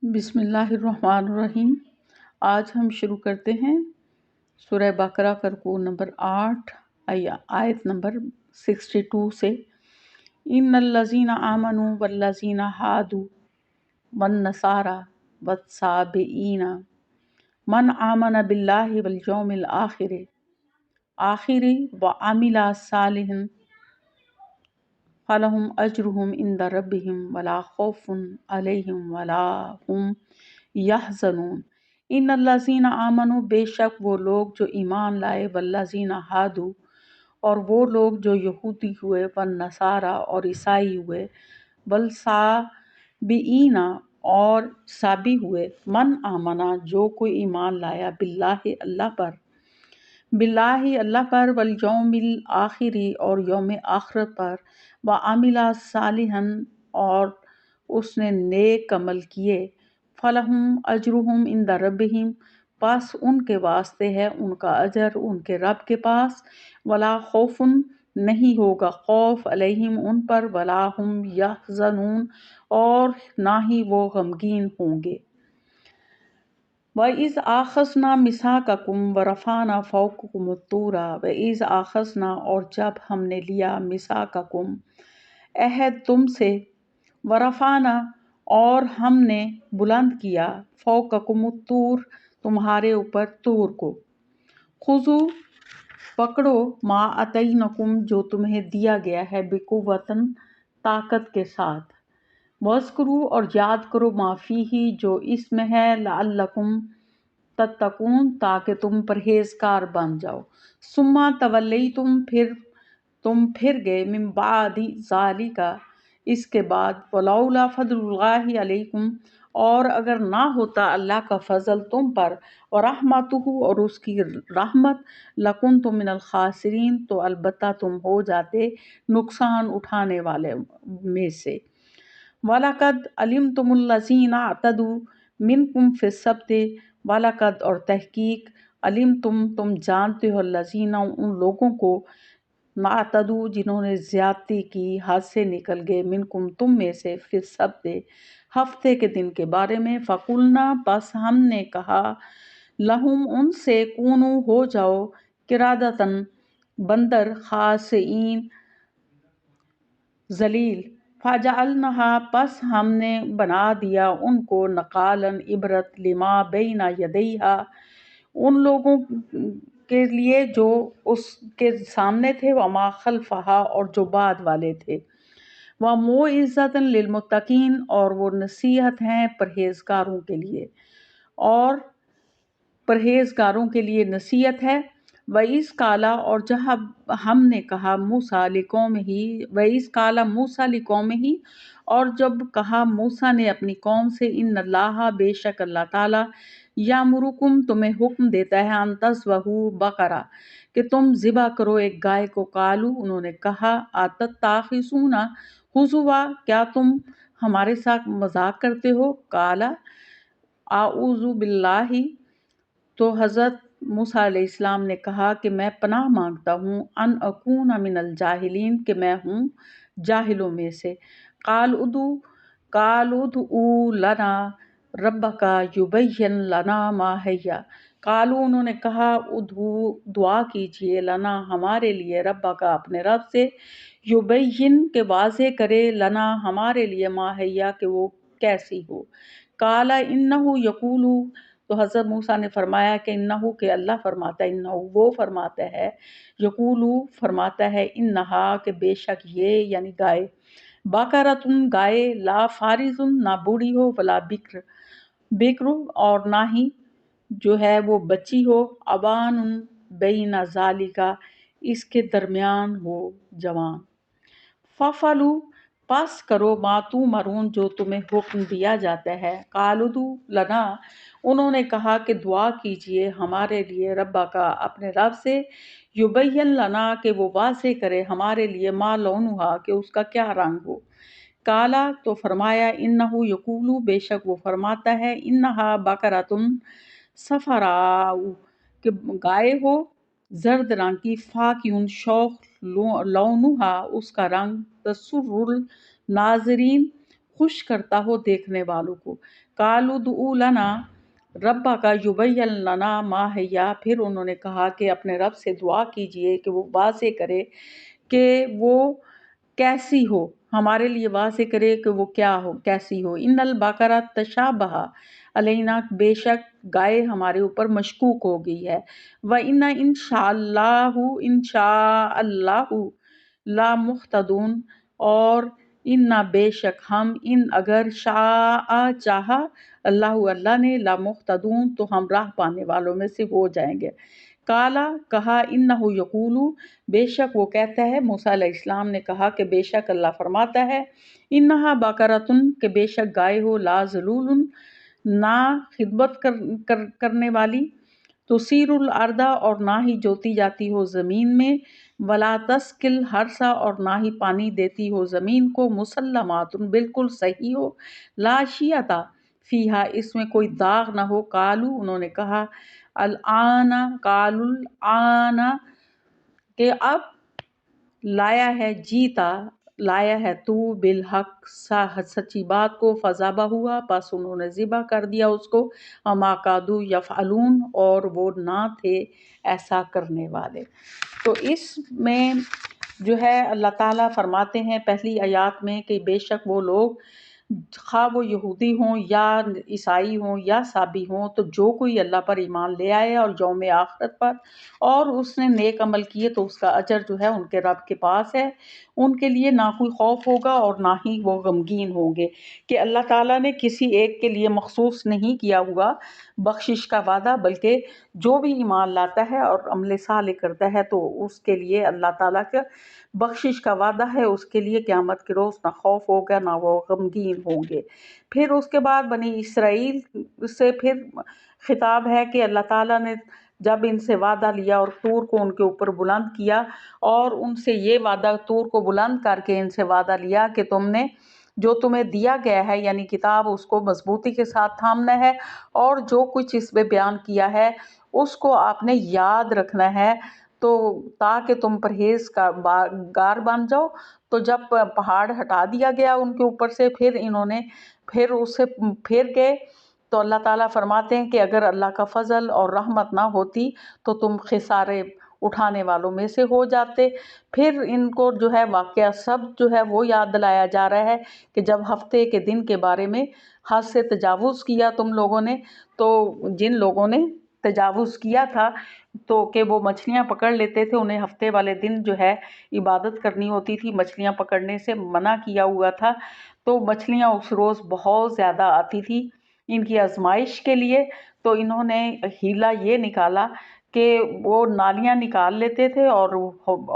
بسم اللہ الرحمن الرحیم۔ آج ہم شروع کرتے ہیں سورہ بقرہ کا رکوع نمبر 8 آیت نمبر 62 سے۔ ان الذین آمنوا والذین ہادوا والنصارى والصابئین من آمن باللہ والیوم الآخر وعمل صالحا فلہم اجرہم عند ربہم ولا خوف علیہم ولا ہم یحزنون۔ ان الذین آمنوا، بے شک وہ لوگ جو ایمان لائے، والذین ہادوا، اور وہ لوگ جو یہودی ہوئے، والنصارى اور عیسائی ہوئے، والصابئین اور صابی ہوئے، من آمنا جو کوئی ایمان لایا، باللہ اللہ پر، والیوم الآخر اور یوم آخرت پر، وعمل صالحا اور اس نے نیک عمل کیے، فلہم اجرہم عند ربہم، پس ان کے واسطے ہے ان کا اجر ان کے رب کے پاس، ولا خوف نہیں ہوگا خوف علیہم ان پر، ولا ہم یحزنون اور نہ ہی وہ غمگین ہوں گے۔ وَإِذْ أَخَذْنَا مِيثَاقَكُمْ وَرَفَعْنَا فَوْقَكُمُ الطُّورَ وَإِذْ أَخَذْنَا اور جب ہم نے لیا مِيثَاقَكُمْ عہد تم سے، وَرَفَعْنَا اور ہم نے بلند کیا، فَوْقَكُمُ الطُّورَ تمہارے اوپر طور کو، خُذُوا پکڑو، مَا آتَيْنَاكُمْ جو تمہیں دیا گیا ہے، بِقُوَّةٍ طاقت کے ساتھ، وَاذْكُرُوا اور یاد کرو، مَا فِيهِ جو اس میں ہے، لَعَلَّكُمْ تَتَّقُونَ تاکہ تم پرہیزگار بن جاؤ، ثُمَّ تَوَلَّيْتُمْ پھر تم پھر گئے، مِن بَعْدِ ذَلِکَ اس کے بعد، وَلَوْلَا فَضْلُ اللَّہِ عَلَيْکُمْ اور اگر نہ ہوتا اللہ کا فضل تم پر، وَرَحْمَتُهُ اور اس کی رحمت، لَكُنْتُم مِّنَ الْخَاسِرِينَ تو البتہ تم ہو جاتے نقصان اٹھانے والے میں سے۔ وَلَقَدْ عَلِمْتُمُ الَّذِينَ اعْتَدَوْا مِنْكُمْ فِي السَّبْتِ وَلَقَدْ اور تحقیق، علمتم تم جانتے ہو، الذین ان لوگوں کو، اعتدوا جنہوں نے زیادتی کی، حد سے نکل گئے، منکم تم میں سے، فی السبت ہفتے کے دن کے بارے میں، فقلنا پس ہم نے کہا، لہم ان سے، کونوا ہو جاؤ، قردۃ بندر، خاسئین ذلیل، فجعلناها پس ہم نے بنا دیا ان کو، نکالا عبرت، لما بین یدیہا ان لوگوں کے لیے جو اس کے سامنے تھے، وما خلفہا اور جو بعد والے تھے، وموعظۃ للمتقین اور وہ نصیحت ہیں پرہیزگاروں کے لیے، اور پرہیزگاروں کے لیے نصیحت ہے۔ وَإِذْ قَالَ اور جب ہم نے کہا موسیٰ لِقَوْمِهِ وَإِذْ قَالَ مُوسَىٰ لِقَوْمِهِ اور جب کہا موسیٰ نے اپنی قوم سے، ان اللہ بے شک اللہ تعالیٰ، یامرکم تمہیں حکم دیتا ہے، ان تذبحوا بقرہ کہ تم ذبح کرو ایک گائے کو، قالوا انہوں نے کہا، اتتخذونہ ہزوا کیا تم ہمارے ساتھ مذاق کرتے ہو، قال اعوذ باللہ تو حضرت موسیٰ علیہ السلام نے کہا کہ میں پناہ مانگتا ہوں، ان اکون من الجاہلین کہ میں ہوں جاہلوں میں سے، قال ادعوا لنا ربک یبین لنا ما ہی، قالوا انہوں نے کہا، ادعوا دعا کیجئے، لنا ہمارے لیے، ربک اپنے رب سے، یبین کہ واضح کرے، لنا ہمارے لیے، ما ہی کہ وہ کیسی ہو، قال انہ یقول تو حضرت موسیٰ نے فرمایا کہ انہو کہ اللہ فرماتا ہے، انہو وہ فرماتا ہے، یقول فرماتا ہے، انہا کہ بے شک یہ یعنی گائے، بقرۃ گائے، لا فارض نہ بوڑھی ہو، ولا بکر اور نہ ہی جو ہے وہ بچی ہو، عوان بین ذالک اس کے درمیان ہو جوان، فَفْعَلُوا پس کرو، ما تُؤْمَرُونَ جو تمہیں حکم دیا جاتا ہے، قالوا ادع لنا انہوں نے کہا کہ دعا کیجئے ہمارے لیے، ربک اپنے رب سے، یبین لنا کہ وہ واضح کرے ہمارے لیے، ما لونہا کہ اس کا کیا رنگ ہو، قال تو فرمایا، انہ یقول بے شک وہ فرماتا ہے، انہا بقرۃ صفراء کہ گائے ہو زرد رنگ کی، فاقع شوخ، لونہا اس کا رنگ، تسر الناظرین خوش کرتا ہو دیکھنے والوں کو۔ قالوا ادع لنا ربک یبین لنا ما ہی، پھر انہوں نے کہا کہ اپنے رب سے دعا کیجئے کہ وہ واضح کرے کہ وہ کیسی ہو، ہمارے لیے واضح کرے کہ وہ کیا ہو، کیسی ہو۔ ان البقرہ تشابہ علینا، بے شک گائے ہمارے اوپر مشکوک ہو گئی ہے۔ وَإِنَّ إِنشَاءَ اللَّهُ لَمُهْتَدُونَ، اور اِنَّ بے شک ہم، ان اگر شاء چاہا، اللہ نے، لَمُهْتَدُونَ تو ہم راہ پانے والوں میں سے ہو جائیں گے۔ کالا کہا، انہ یقول بے شک وہ کہتا ہے، موسیٰ علیہ السلام نے کہا کہ بے شک اللہ فرماتا ہے، انہا بقرۃ کہ بے شک گائے ہو، لا ذلول نہ خدمت کرنے والی، تثیر الارض اور نہ ہی جوتی جاتی ہو زمین میں، ولا تسقی الحرث اور نہ ہی پانی دیتی ہو زمین کو، مسلمات بالکل صحیح ہو، لا شیعۃ فیہا اس میں کوئی داغ نہ ہو۔ قالوا انہوں نے کہا، الآن کہ اب لایا ہے جیتا، لایا ہے تو بالحق سچی بات کو، فذبح ہوا پس انہوں نے ذبح کر دیا اس کو، وما کادوا یفعلون اور وہ نہ تھے ایسا کرنے والے۔ تو اس میں جو ہے اللہ تعالیٰ فرماتے ہیں پہلی آیات میں کہ بے شک وہ لوگ، خواہ وہ یہودی ہوں یا عیسائی ہوں یا سابی ہوں، تو جو کوئی اللہ پر ایمان لے آئے اور یوم آخرت پر، اور اس نے نیک عمل کیے تو اس کا اجر جو ہے ان کے رب کے پاس ہے، ان کے لیے نہ کوئی خوف ہوگا اور نہ ہی وہ غمگین ہوں گے، کہ اللہ تعالیٰ نے کسی ایک کے لیے مخصوص نہیں کیا ہوا بخشش کا وعدہ، بلکہ جو بھی ایمان لاتا ہے اور عمل صالح کرتا ہے تو اس کے لیے اللہ تعالیٰ کا بخشش کا وعدہ ہے، اس کے لیے قیامت کے روز نہ خوف ہوگا نہ وہ غمگین ہوں گے۔ پھر اس کے بعد بنی اسرائیل سے پھر خطاب ہے کہ اللہ تعالیٰ نے جب ان سے وعدہ لیا اور طور کو ان کے اوپر بلند کیا، اور ان سے یہ وعدہ طور کو بلند کر کے ان سے وعدہ لیا کہ تم نے جو تمہیں دیا گیا ہے یعنی کتاب، اس کو مضبوطی کے ساتھ تھامنا ہے، اور جو کچھ اس میں بیان کیا ہے اس کو آپ نے یاد رکھنا ہے، تو تاکہ تم پرہیزگار بن جاؤ۔ تو جب پہاڑ ہٹا دیا گیا ان کے اوپر سے، پھر انہوں نے پھر اس سے پھر گئے، تو اللہ تعالیٰ فرماتے ہیں کہ اگر اللہ کا فضل اور رحمت نہ ہوتی تو تم خسارے اٹھانے والوں میں سے ہو جاتے۔ پھر ان کو جو ہے واقعہ سب جو ہے وہ یاد دلایا جا رہا ہے کہ جب ہفتے کے دن کے بارے میں حد سے تجاوز کیا تم لوگوں نے، تو جن لوگوں نے تجاوز کیا تھا تو کہ وہ مچھلیاں پکڑ لیتے تھے، انہیں ہفتے والے دن جو ہے عبادت کرنی ہوتی تھی، مچھلیاں پکڑنے سے منع کیا ہوا تھا، تو مچھلیاں اس روز بہت زیادہ آتی تھی ان کی آزمائش کے لیے، تو انہوں نے ہیلہ یہ نکالا کہ وہ نالیاں نکال لیتے تھے اور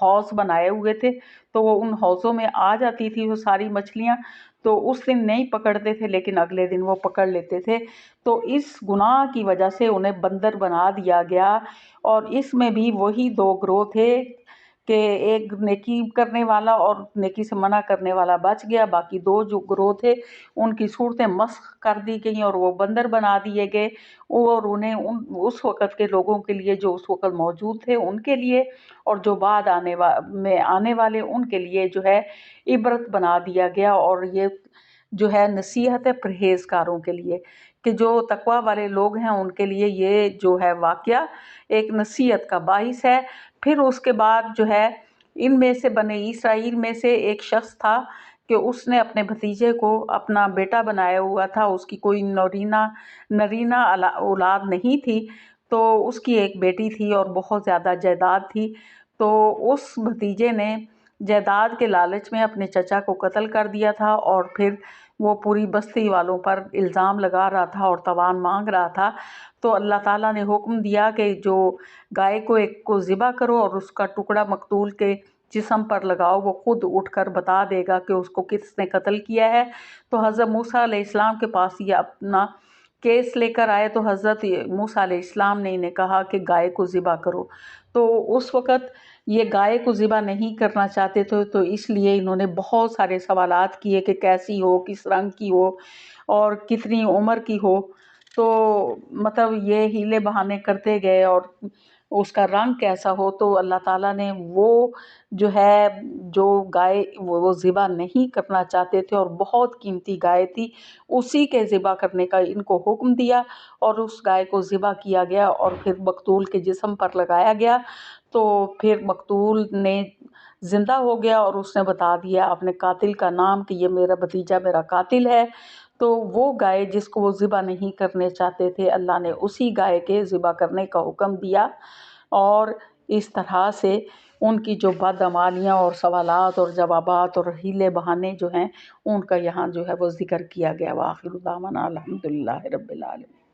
حوض بنائے ہوئے تھے، تو وہ ان حوضوں میں آ جاتی تھی وہ ساری مچھلیاں، تو اس دن نہیں پکڑتے تھے لیکن اگلے دن وہ پکڑ لیتے تھے، تو اس گناہ کی وجہ سے انہیں بندر بنا دیا گیا۔ اور اس میں بھی وہی دو گروہ تھے کہ ایک نیکی کرنے والا اور نیکی سے منع کرنے والا بچ گیا، باقی دو جو گروہ تھے ان کی صورتیں مسخ کر دی گئیں اور وہ بندر بنا دیے گئے، اور انہیں اس وقت کے لوگوں کے لیے جو اس وقت موجود تھے ان کے لیے، اور جو بعد میں آنے والے ان کے لیے جو ہے عبرت بنا دیا گیا، اور یہ جو ہے نصیحت ہے پرہیزکاروں کے لیے، کہ جو تقوی والے لوگ ہیں ان کے لیے یہ جو ہے واقعہ ایک نصیحت کا باعث ہے۔ پھر اس کے بعد جو ہے ان میں سے بنی اسرائیل میں سے ایک شخص تھا کہ اس نے اپنے بھتیجے کو اپنا بیٹا بنایا ہوا تھا، اس کی کوئی نرینہ اولاد نہیں تھی، تو اس کی ایک بیٹی تھی اور بہت زیادہ جائیداد تھی، تو اس بھتیجے نے جائیداد کے لالچ میں اپنے چچا کو قتل کر دیا تھا، اور پھر وہ پوری بستی والوں پر الزام لگا رہا تھا اور تاوان مانگ رہا تھا، تو اللہ تعالیٰ نے حکم دیا کہ جو گائے کو ایک کو ذبح کرو اور اس کا ٹکڑا مقتول کے جسم پر لگاؤ، وہ خود اٹھ کر بتا دے گا کہ اس کو کس نے قتل کیا ہے۔ تو حضرت موسیٰ علیہ السلام کے پاس یہ اپنا کیس لے کر آئے، تو حضرت موسیٰ علیہ السلام نے انہیں کہا کہ گائے کو ذبح کرو، تو اس وقت یہ گائے کو ذبح نہیں کرنا چاہتے تھے، تو اس لیے انہوں نے بہت سارے سوالات کیے کہ کیسی ہو، کس رنگ کی ہو اور کتنی عمر کی ہو، تو مطلب یہ ہیلے بہانے کرتے گئے، اور اس کا رنگ کیسا ہو، تو اللہ تعالیٰ نے وہ جو ہے جو گائے وہ ذبح نہیں کرنا چاہتے تھے اور بہت قیمتی گائے تھی، اسی کے ذبح کرنے کا ان کو حکم دیا، اور اس گائے کو ذبح کیا گیا اور پھر مقتول کے جسم پر لگایا گیا۔ تو پھر مقتول نے زندہ ہو گیا اور اس نے بتا دیا اپنے قاتل کا نام کہ یہ میرا بھتیجا میرا قاتل ہے۔ تو وہ گائے جس کو وہ ذبح نہیں کرنے چاہتے تھے، اللہ نے اسی گائے کے ذبح کرنے کا حکم دیا، اور اس طرح سے ان کی جو بدعمالیاں اور سوالات اور جوابات اور حیلے بہانے جو ہیں ان کا یہاں جو ہے وہ ذکر کیا گیا۔ وآخر دعوانا الحمدللہ رب العالمین۔